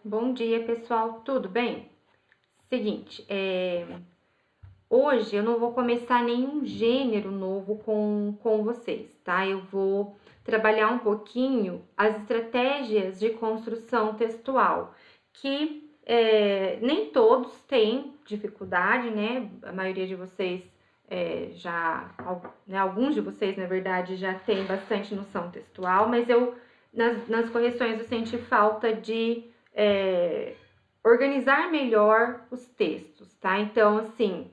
Bom dia, pessoal. Tudo bem? Seguinte, hoje eu não vou começar nenhum gênero novo com vocês, tá? Eu vou trabalhar um pouquinho as estratégias de construção textual, que nem todos têm dificuldade, né? A maioria de vocês alguns de vocês, na verdade, já têm bastante noção textual, mas nas correções, eu senti falta de organizar melhor os textos, tá? Então, assim,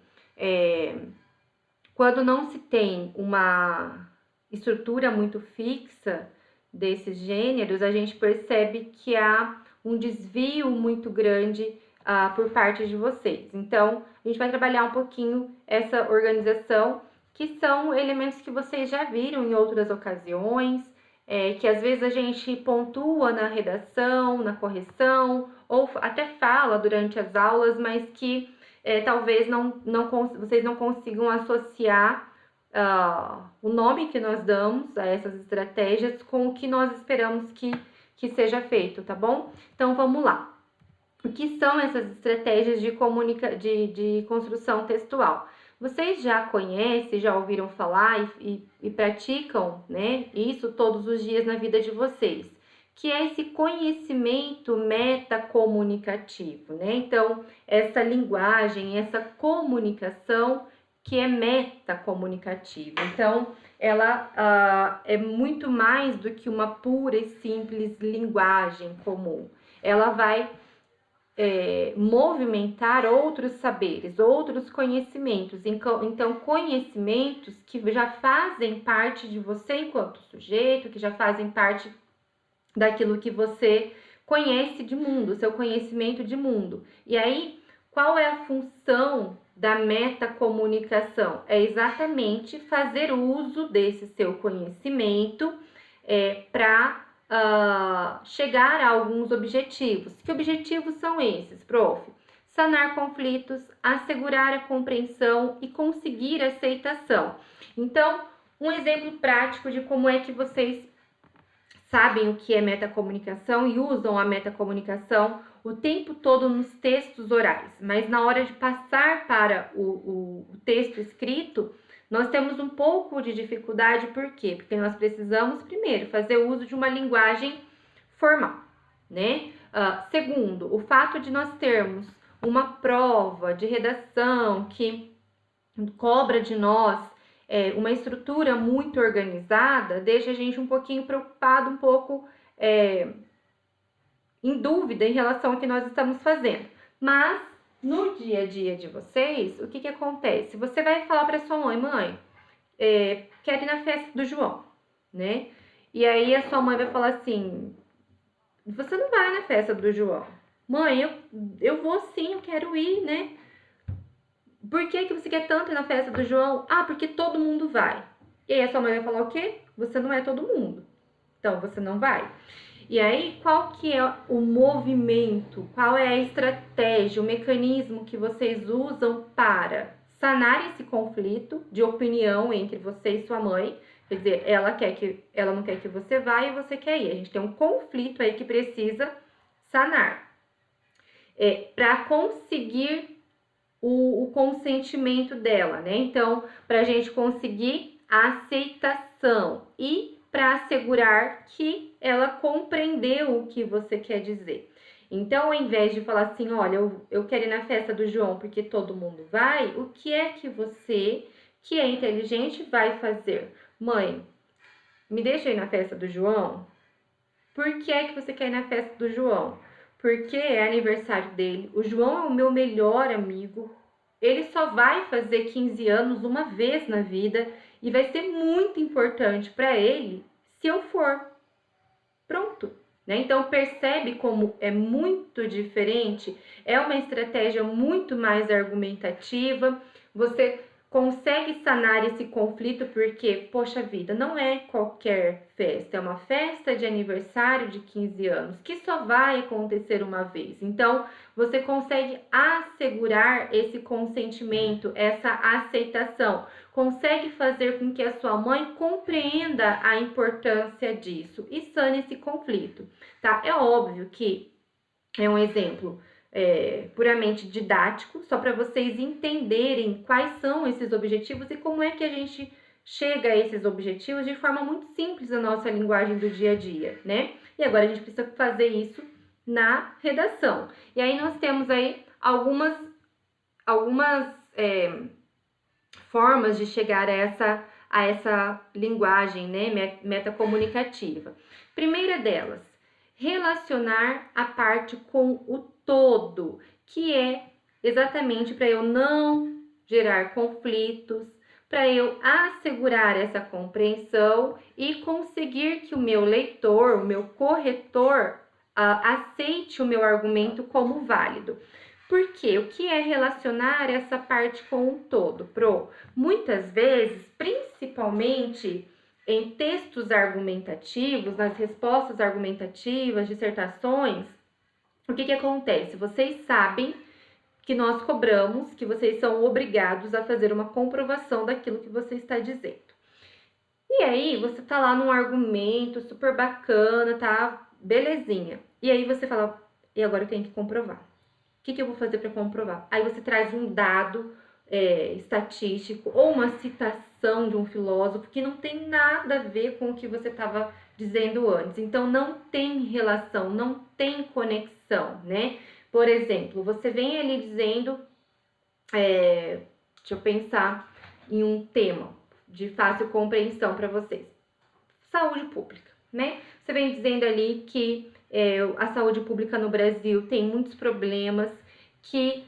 quando não se tem uma estrutura muito fixa desses gêneros, a gente percebe que há um desvio muito grande por parte de vocês. Então, a gente vai trabalhar um pouquinho essa organização, que são elementos que vocês já viram em outras ocasiões, que às vezes a gente pontua na redação, na correção, ou até fala durante as aulas, mas que talvez vocês não consigam associar o nome que nós damos a essas estratégias com o que nós esperamos que seja feito, tá bom? Então, vamos lá. O que são essas estratégias de construção textual? Vocês já conhecem, já ouviram falar e praticam, né, isso todos os dias na vida de vocês, que é esse conhecimento metacomunicativo, né? Então, essa linguagem, essa comunicação que é metacomunicativa. Então, ela é muito mais do que uma pura e simples linguagem comum. Ela vai movimentar outros saberes, outros conhecimentos. Então, conhecimentos que já fazem parte de você enquanto sujeito, que já fazem parte daquilo que você conhece de mundo, seu conhecimento de mundo. E aí, qual é a função da metacomunicação? É exatamente fazer uso desse seu conhecimento para chegar a alguns objetivos. Que objetivos são esses, prof? Sanar conflitos, assegurar a compreensão e conseguir aceitação. Então, um exemplo prático de como é que vocês sabem o que é metacomunicação e usam a metacomunicação o tempo todo nos textos orais, mas na hora de passar para o texto escrito, nós temos um pouco de dificuldade. Por quê? Porque nós precisamos, primeiro, fazer uso de uma linguagem formal, né? Segundo, o fato de nós termos uma prova de redação que cobra de nós uma estrutura muito organizada, deixa a gente um pouquinho preocupado, um pouco em dúvida em relação ao que nós estamos fazendo. Mas, no dia a dia de vocês, o que acontece? Você vai falar para sua mãe, quero ir na festa do João, né? E aí a sua mãe vai falar assim, você não vai na festa do João. Mãe, eu vou sim, eu quero ir, né? Por que você quer tanto ir na festa do João? Ah, porque todo mundo vai. E aí a sua mãe vai falar o quê? Você não é todo mundo. Então, você não vai. E aí, qual que é o movimento? Qual é a estratégia, o mecanismo que vocês usam para sanar esse conflito de opinião entre você e sua mãe? Quer dizer, ela não quer que você vá e você quer ir. A gente tem um conflito aí que precisa sanar. Para conseguir o consentimento dela, né? Então, para a gente conseguir a aceitação e para assegurar que ela compreendeu o que você quer dizer. Então, ao invés de falar assim, olha, eu quero ir na festa do João porque todo mundo vai, o que é que você, que é inteligente, vai fazer? Mãe, me deixa ir na festa do João? Por que é que você quer ir na festa do João? Porque é aniversário dele. O João é o meu melhor amigo. Ele só vai fazer 15 anos uma vez na vida e vai ser muito importante para ele se eu for. Pronto. Né? Então, percebe como é muito diferente, é uma estratégia muito mais argumentativa. Você consegue sanar esse conflito porque, poxa vida, não é qualquer festa, é uma festa de aniversário de 15 anos que só vai acontecer uma vez. Então, você consegue assegurar esse consentimento, essa aceitação, consegue fazer com que a sua mãe compreenda a importância disso e sane esse conflito, tá? É óbvio que é um exemplo puramente didático, só para vocês entenderem quais são esses objetivos e como é que a gente chega a esses objetivos de forma muito simples na nossa linguagem do dia a dia, né? E agora a gente precisa fazer isso na redação. E aí nós temos aí algumas formas de chegar a essa linguagem, né, metacomunicativa. Primeira delas, relacionar a parte com o todo, que é exatamente para eu não gerar conflitos, para eu assegurar essa compreensão e conseguir que o meu leitor, o meu corretor, aceite o meu argumento como válido. Por quê? O que é relacionar essa parte com o todo, Pro? Muitas vezes, principalmente em textos argumentativos, nas respostas argumentativas, dissertações, o que acontece? Vocês sabem que nós cobramos, que vocês são obrigados a fazer uma comprovação daquilo que você está dizendo. E aí, você tá lá num argumento super bacana, tá? Belezinha. E aí você fala, e agora eu tenho que comprovar. O que eu vou fazer para comprovar? Aí você traz um dado estatístico ou uma citação de um filósofo que não tem nada a ver com o que você estava dizendo antes. Então, não tem relação, não tem conexão, né? Por exemplo, você vem ali dizendo, deixa eu pensar em um tema de fácil compreensão para vocês. Saúde pública, né? Você vem dizendo ali que a saúde pública no Brasil tem muitos problemas, que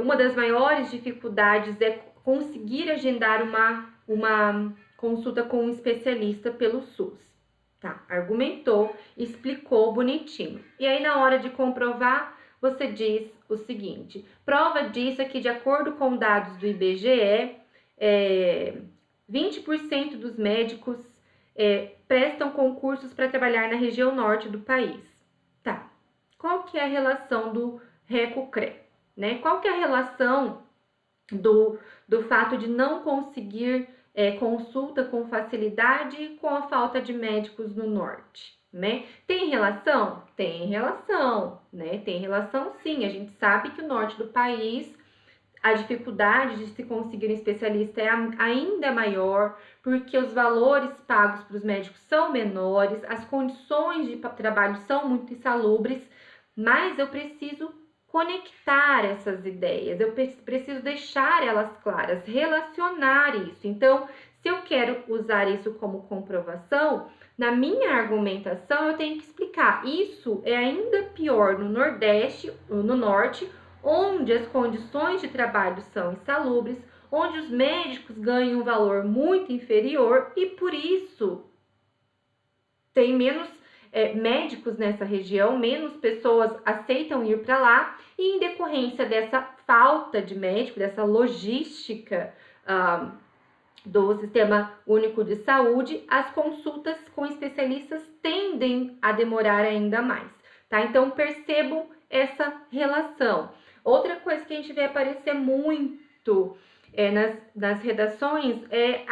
uma das maiores dificuldades é conseguir agendar uma consulta com um especialista pelo SUS. Tá, argumentou, explicou bonitinho. E aí, na hora de comprovar, você diz o seguinte: prova disso é que, de acordo com dados do IBGE, 20% dos médicos prestam concursos para trabalhar na região norte do país. Tá, qual que é a relação do RECO-CRE? Né? Qual que é a relação do fato de não conseguir consulta com facilidade com a falta de médicos no norte? Né? Tem relação? Tem relação, né? Tem relação sim. A gente sabe que o norte do país, a dificuldade de se conseguir um especialista é ainda maior, porque os valores pagos para os médicos são menores, as condições de trabalho são muito insalubres, mas eu preciso conectar essas ideias, eu preciso deixar elas claras, relacionar isso. Então, se eu quero usar isso como comprovação, na minha argumentação eu tenho que explicar. Isso é ainda pior no Nordeste, no Norte, onde as condições de trabalho são insalubres, onde os médicos ganham um valor muito inferior e por isso tem menos médicos nessa região, menos pessoas aceitam ir para lá e em decorrência dessa falta de médico, dessa logística do Sistema Único de Saúde, as consultas com especialistas tendem a demorar ainda mais, tá? Então percebam essa relação. Outra coisa que a gente vê aparecer muito nas redações é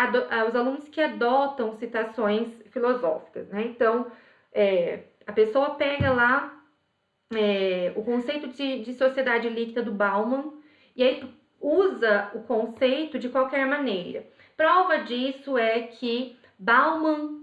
os alunos que adotam citações filosóficas, né? Então, a pessoa pega lá o conceito de sociedade líquida do Bauman e aí usa o conceito de qualquer maneira. Prova disso é que Bauman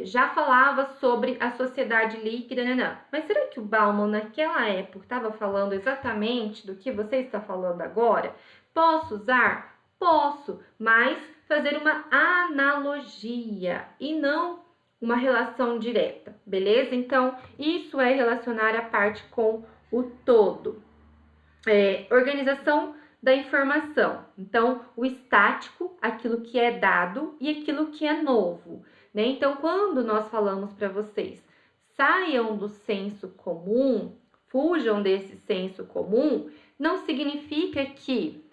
já falava sobre a sociedade líquida, né? Mas será que o Bauman naquela época estava falando exatamente do que você está falando agora? Posso usar? Posso, mas fazer uma analogia e não uma relação direta, beleza? Então, isso é relacionar a parte com o todo. Organização da informação. Então, o estático, aquilo que é dado e aquilo que é novo, né? Então, quando nós falamos para vocês, saiam do senso comum, fujam desse senso comum, não significa que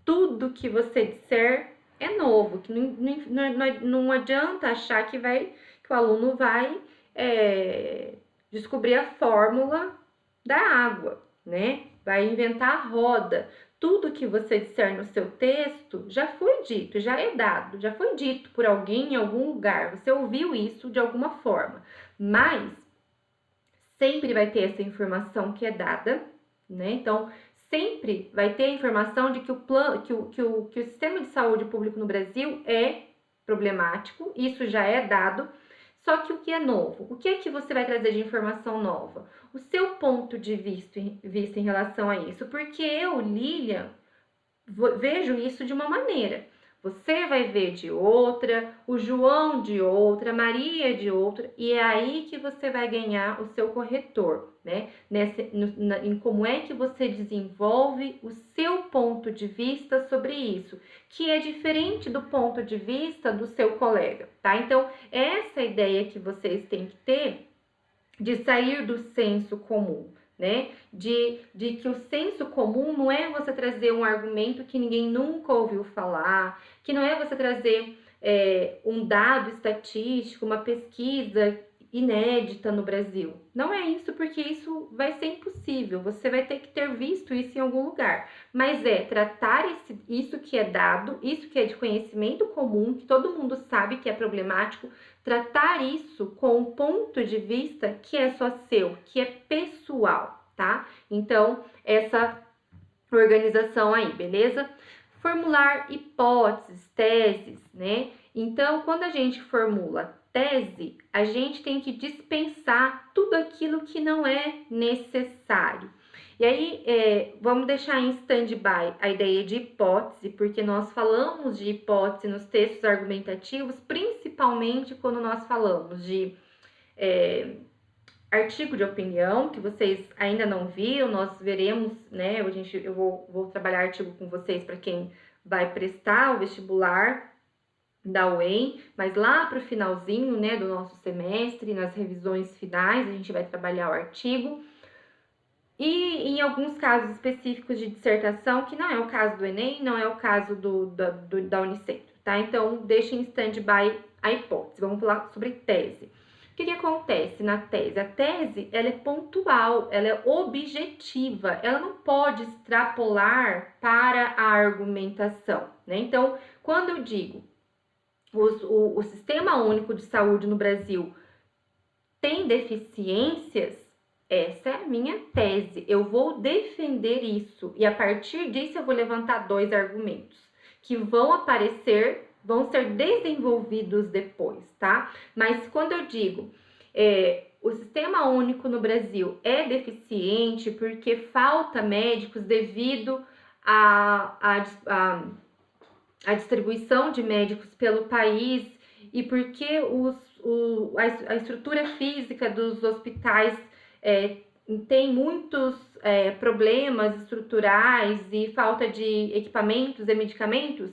tudo que você disser é novo, que não adianta achar que o aluno vai descobrir a fórmula da água, né? Vai inventar a roda. Tudo que você disser no seu texto já foi dito, já é dado, já foi dito por alguém em algum lugar. Você ouviu isso de alguma forma. Mas, sempre vai ter essa informação que é dada, né? Então, sempre vai ter a informação de que o sistema de saúde público no Brasil é problemático, isso já é dado. Só que o que é novo? O que é que você vai trazer de informação nova? O seu ponto de vista em relação a isso. Porque eu, Lilian, vejo isso de uma maneira. Você vai ver de outra, o João de outra, a Maria de outra, e é aí que você vai ganhar o seu corretor, né? Em como é que você desenvolve o seu ponto de vista sobre isso, que é diferente do ponto de vista do seu colega, tá? Então, essa ideia que vocês têm que ter de sair do senso comum, né? De que o senso comum não é você trazer um argumento que ninguém nunca ouviu falar, que não é você trazer um dado estatístico, uma pesquisa inédita no Brasil. Não é isso, porque isso vai ser impossível. Você vai ter que ter visto isso em algum lugar. Mas é tratar isso que é dado, isso que é de conhecimento comum, que todo mundo sabe que é problemático, tratar isso com um ponto de vista que é só seu, que é pessoal, tá? Então, essa organização aí, beleza? Formular hipóteses, teses, né? Então, quando a gente formula tese, a gente tem que dispensar tudo aquilo que não é necessário. E aí, vamos deixar em stand-by a ideia de hipótese, porque nós falamos de hipótese nos textos argumentativos, principalmente quando nós falamos de artigo de opinião, que vocês ainda não viram, nós veremos, né? Eu vou trabalhar artigo com vocês para quem vai prestar o vestibular da UEM, mas lá para o finalzinho, né, do nosso semestre, nas revisões finais, a gente vai trabalhar o artigo. E em alguns casos específicos de dissertação, que não é o caso do Enem, não é o caso da Unicentro, tá? Então, deixem em stand-by a hipótese. Vamos falar sobre tese. O que acontece na tese? A tese, ela é pontual, ela é objetiva, ela não pode extrapolar para a argumentação, né? Então, quando eu digo o Sistema Único de Saúde no Brasil tem deficiências, essa é a minha tese. Eu vou defender isso e a partir disso eu vou levantar 2 argumentos que vão aparecer, vão ser desenvolvidos depois, tá? Mas quando eu digo o Sistema Único no Brasil é deficiente porque falta médicos devido a distribuição de médicos pelo país e porque a estrutura física dos hospitais tem muitos problemas estruturais e falta de equipamentos e medicamentos,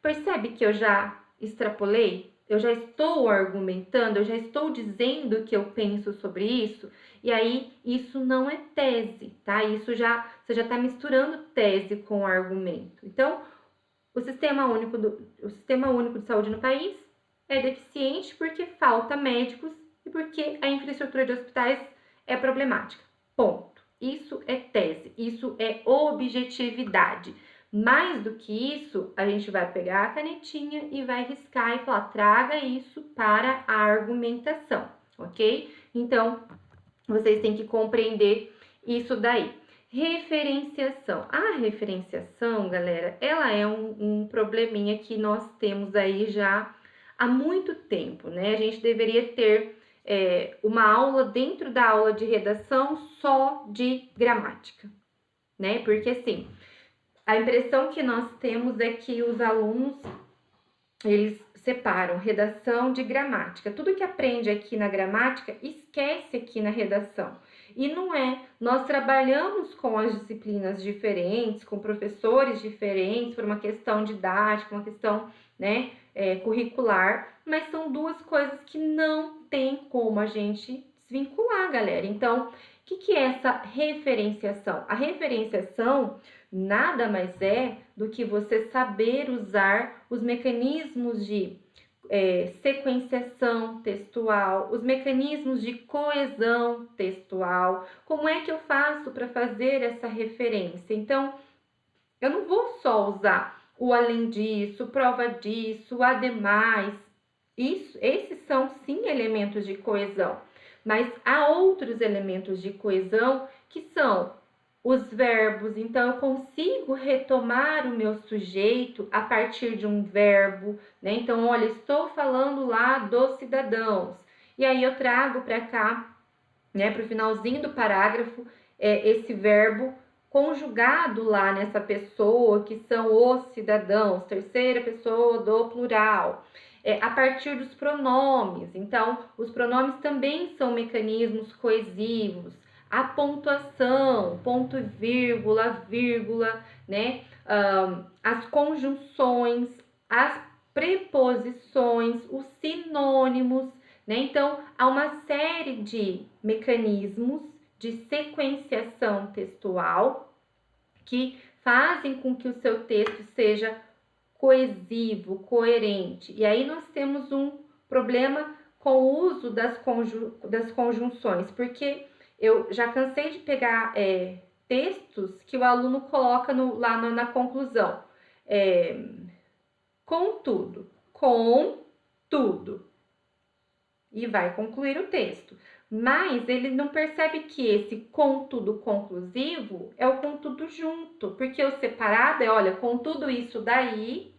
percebe que eu já extrapolei? Eu já estou argumentando, eu já estou dizendo o que eu penso sobre isso, e aí isso não é tese, tá? Você já está misturando tese com argumento. Então, o Sistema Único de Saúde no país é deficiente porque falta médicos e porque a infraestrutura de hospitais é problemática. Ponto. Isso é tese, isso é objetividade. Mais do que isso, a gente vai pegar a canetinha e vai riscar e falar, traga isso para a argumentação, ok? Então, vocês têm que compreender isso daí. Referenciação. A referenciação, galera, ela é um probleminha que nós temos aí já há muito tempo, né? A gente deveria ter uma aula dentro da aula de redação só de gramática, né? Porque, assim, a impressão que nós temos é que os alunos, eles separam redação de gramática. Tudo que aprende aqui na gramática, esquece aqui na redação. E não é. Nós trabalhamos com as disciplinas diferentes, com professores diferentes, por uma questão didática, uma questão, né, curricular, mas são 2 coisas que não tem como a gente desvincular, galera. Então, o que é essa referenciação? A referenciação nada mais é do que você saber usar os mecanismos de sequenciação textual, os mecanismos de coesão textual. Como é que eu faço para fazer essa referência? Então, eu não vou só usar o além disso, prova disso, ademais. Esses são sim elementos de coesão. Mas há outros elementos de coesão que são os verbos. Então, eu consigo retomar o meu sujeito a partir de um verbo, né? Então, olha, estou falando lá dos cidadãos. E aí eu trago para cá, né, para o finalzinho do parágrafo, esse verbo conjugado lá nessa pessoa, que são os cidadãos, terceira pessoa do plural. A partir dos pronomes. Então, os pronomes também são mecanismos coesivos. A pontuação, ponto e vírgula, né? As conjunções, as preposições, os sinônimos, né? Então, há uma série de mecanismos de sequenciação textual que fazem com que o seu texto seja coesivo, coerente. E aí nós temos um problema com o uso das conjunções, porque eu já cansei de pegar textos que o aluno coloca lá na conclusão. Contudo, com tudo. E vai concluir o texto. Mas ele não percebe que esse contudo conclusivo é o contudo junto, porque o separado é, olha, com tudo isso daí,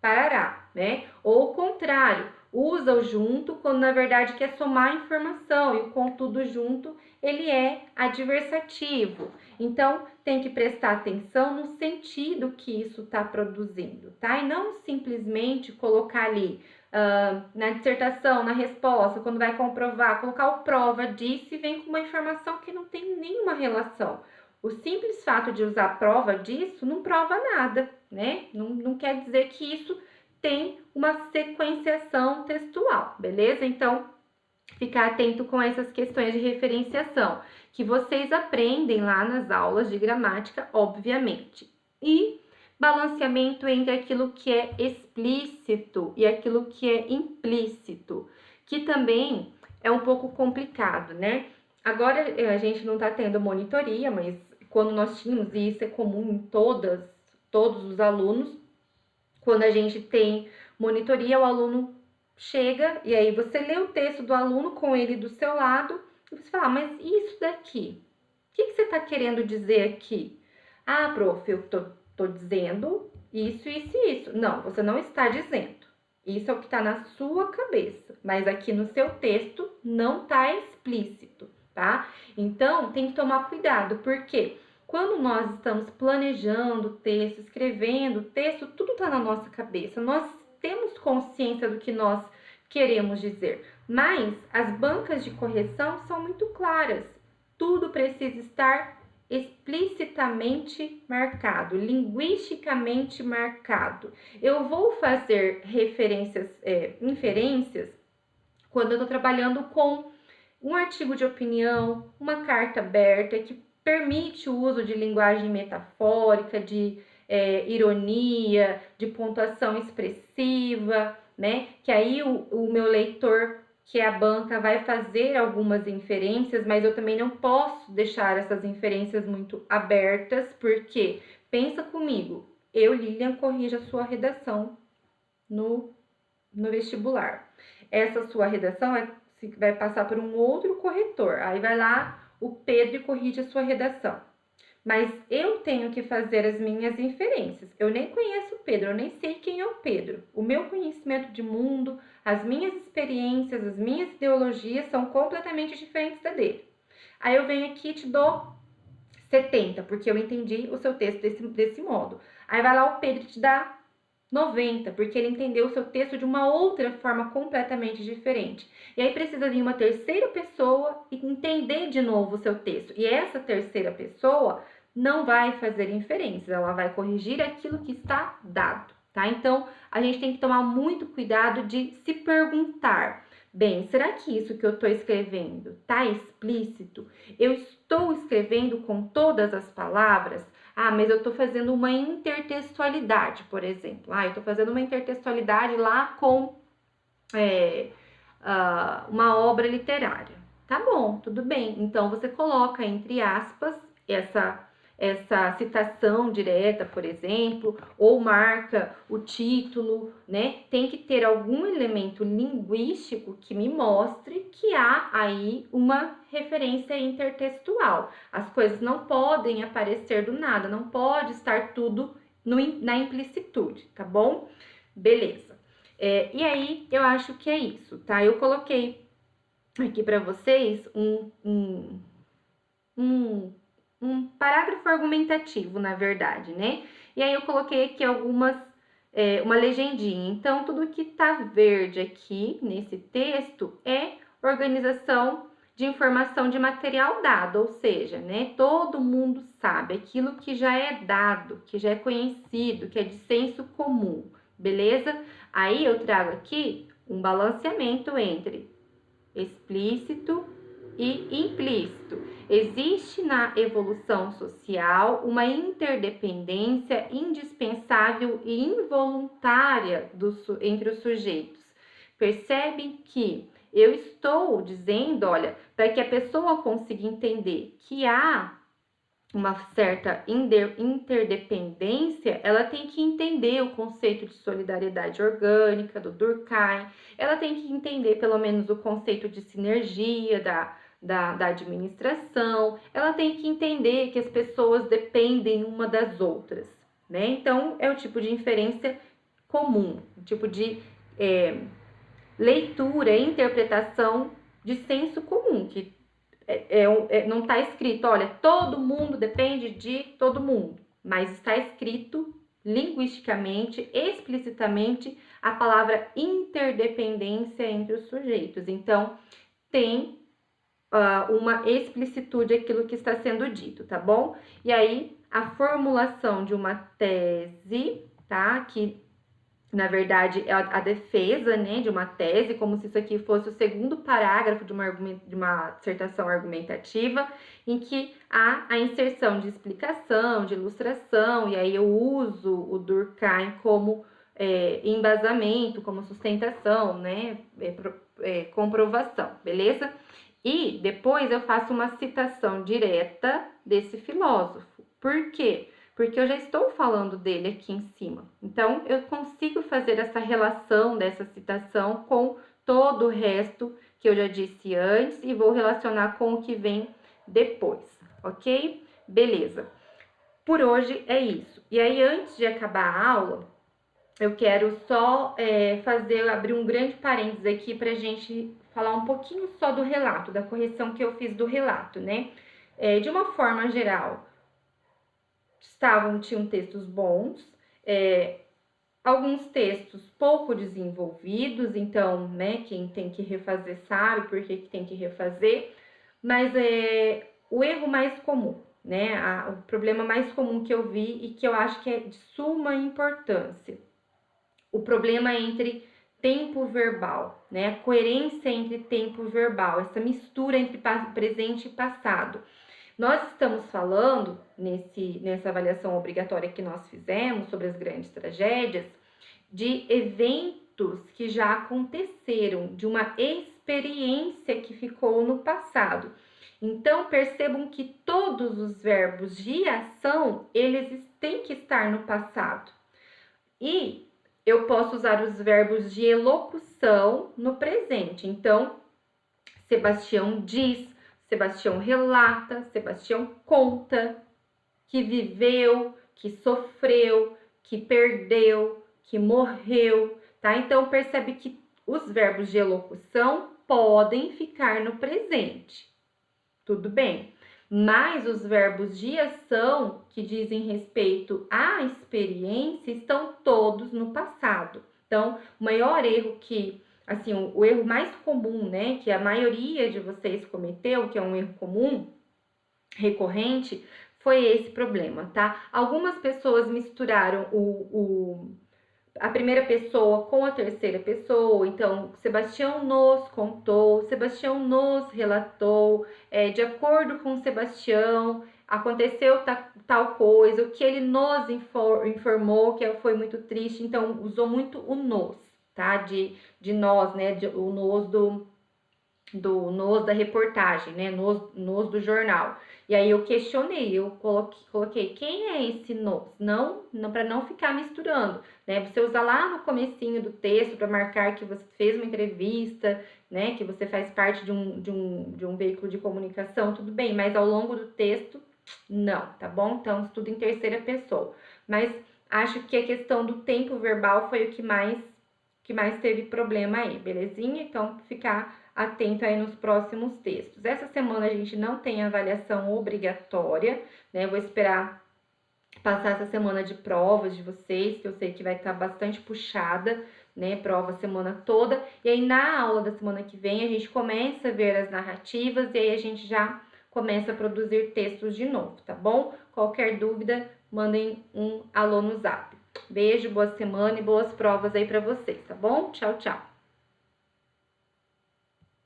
parará, né? Ou o contrário, usa o junto quando na verdade quer somar informação, e o contudo junto, ele é adversativo. Então, tem que prestar atenção no sentido que isso está produzindo, tá? E não simplesmente colocar ali na dissertação, na resposta, quando vai comprovar, colocar o prova disso e vem com uma informação que não tem nenhuma relação. O simples fato de usar prova disso não prova nada, né? Não quer dizer que isso tem uma sequenciação textual, beleza? Então, ficar atento com essas questões de referenciação, que vocês aprendem lá nas aulas de gramática, obviamente. E balanceamento entre aquilo que é explícito e aquilo que é implícito, que também é um pouco complicado, né? Agora a gente não está tendo monitoria, mas quando nós tínhamos, e isso é comum em todos os alunos, quando a gente tem monitoria, o aluno chega e aí você lê o texto do aluno com ele do seu lado e você fala, mas isso daqui? O que você está querendo dizer aqui? Ah, prof, eu tô dizendo isso, isso e isso. Não, você não está dizendo. Isso é o que está na sua cabeça, mas aqui no seu texto não está explícito, tá? Então, tem que tomar cuidado, porque quando nós estamos planejando o texto, escrevendo o texto, tudo está na nossa cabeça. Nós temos consciência do que nós queremos dizer, mas as bancas de correção são muito claras. Tudo precisa estar explicitamente marcado, linguisticamente marcado. Eu vou fazer inferências quando eu estou trabalhando com um artigo de opinião, uma carta aberta que permite o uso de linguagem metafórica, de ironia, de pontuação expressiva, né? Que aí o meu leitor, que é a banca, vai fazer algumas inferências, mas eu também não posso deixar essas inferências muito abertas, porque, pensa comigo, eu, Lilian, corrijo a sua redação no vestibular. Essa sua redação vai passar por um outro corretor, aí vai lá o Pedro e corrige a sua redação. Mas eu tenho que fazer as minhas inferências. Eu nem conheço o Pedro, eu nem sei quem é o Pedro. O meu conhecimento de mundo, as minhas experiências, as minhas ideologias são completamente diferentes da dele. Aí eu venho aqui e te dou 70, porque eu entendi o seu texto desse modo. Aí vai lá o Pedro e te dá 90, porque ele entendeu o seu texto de uma outra forma completamente diferente. E aí precisa vir uma terceira pessoa e entender de novo o seu texto. E essa terceira pessoa não vai fazer inferências, ela vai corrigir aquilo que está dado, tá? Então, a gente tem que tomar muito cuidado de se perguntar, bem, será que isso que eu estou escrevendo está explícito? Eu estou escrevendo com todas as palavras? Ah, mas eu estou fazendo uma intertextualidade, por exemplo. Ah, eu estou fazendo uma intertextualidade lá com uma obra literária. Tá bom, tudo bem. Então, você coloca entre aspas essa citação direta, por exemplo, ou marca o título, né? Tem que ter algum elemento linguístico que me mostre que há aí uma referência intertextual. As coisas não podem aparecer do nada, não pode estar tudo na implicitude, tá bom? Beleza. E aí, eu acho que é isso, tá? Eu coloquei aqui para vocês um parágrafo argumentativo, na verdade, né? E aí eu coloquei aqui uma legendinha. Então, tudo que tá verde aqui nesse texto é organização de informação de material dado, ou seja, né? Todo mundo sabe aquilo que já é dado, que já é conhecido, que é de senso comum, beleza? Aí eu trago aqui um balanceamento entre explícito e implícito. Existe na evolução social uma interdependência indispensável e involuntária entre os sujeitos. Percebem que eu estou dizendo, olha, para que a pessoa consiga entender que há uma certa interdependência, ela tem que entender o conceito de solidariedade orgânica, do Durkheim, ela tem que entender pelo menos o conceito de sinergia da administração, ela tem que entender que as pessoas dependem uma das outras, né? Então, é o tipo de inferência comum, o tipo de leitura e interpretação de senso comum, que não está escrito, olha, todo mundo depende de todo mundo, mas está escrito linguisticamente, explicitamente, a palavra interdependência entre os sujeitos. Então, tem uma explicitude aquilo que está sendo dito, tá bom? E aí, a formulação de uma tese, tá? Que na verdade, é a defesa, né, de uma tese, como se isso aqui fosse o segundo parágrafo de uma dissertação argumentativa, em que há a inserção de explicação, de ilustração, e aí eu uso o Durkheim como embasamento, como sustentação, né, comprovação, beleza? E depois eu faço uma citação direta desse filósofo. Por quê? Porque eu já estou falando dele aqui em cima. Então, eu consigo fazer essa relação dessa citação com todo o resto que eu já disse antes e vou relacionar com o que vem depois, ok? Beleza. Por hoje é isso. E aí, antes de acabar a aula, eu quero só abrir um grande parênteses aqui para a gente falar um pouquinho só do relato, da correção que eu fiz do relato, né? De uma forma geral, tinham textos bons, alguns textos pouco desenvolvidos, então, né, quem tem que refazer sabe por que tem que refazer, mas o erro mais comum, né, o problema mais comum que eu vi e que eu acho que é de suma importância, o problema entre tempo verbal, né, a coerência entre tempo verbal, essa mistura entre presente e passado. Nós estamos falando, nessa avaliação obrigatória que nós fizemos sobre as grandes tragédias, de eventos que já aconteceram, de uma experiência que ficou no passado. Então, percebam que todos os verbos de ação, eles têm que estar no passado. E eu posso usar os verbos de elocução no presente. Então, Sebastião diz, Sebastião relata, Sebastião conta, que viveu, que sofreu, que perdeu, que morreu, tá? Então, percebe que os verbos de elocução podem ficar no presente, tudo bem? Mas os verbos de ação, que dizem respeito à experiência, estão todos no passado. Então, o maior erro assim, o erro mais comum, né, que a maioria de vocês cometeu, que é um erro comum, recorrente, foi esse problema, tá? Algumas pessoas misturaram a primeira pessoa com a terceira pessoa, então, Sebastião nos contou, Sebastião nos relatou, de acordo com Sebastião, aconteceu tal coisa, o que ele nos informou, que foi muito triste, então, usou muito o nos, tá? De nós, né? O nos nos da reportagem, né? Nos do jornal. E aí eu questionei, eu coloquei quem é esse nos? Não para não ficar misturando, né? Você usa lá no comecinho do texto para marcar que você fez uma entrevista, né? Que você faz parte de um veículo de comunicação, tudo bem, mas ao longo do texto, não, tá bom? Então, estudo em terceira pessoa. Mas acho que a questão do tempo verbal foi o que mais teve problema aí, belezinha? Então, ficar atento aí nos próximos textos. Essa semana a gente não tem avaliação obrigatória, né? Vou esperar passar essa semana de provas de vocês, que eu sei que vai estar bastante puxada, né? Prova a semana toda. E aí, na aula da semana que vem, a gente começa a ver as narrativas e aí a gente já começa a produzir textos de novo, tá bom? Qualquer dúvida, mandem um alô no zap. Beijo, boa semana e boas provas aí para vocês, tá bom? Tchau, tchau.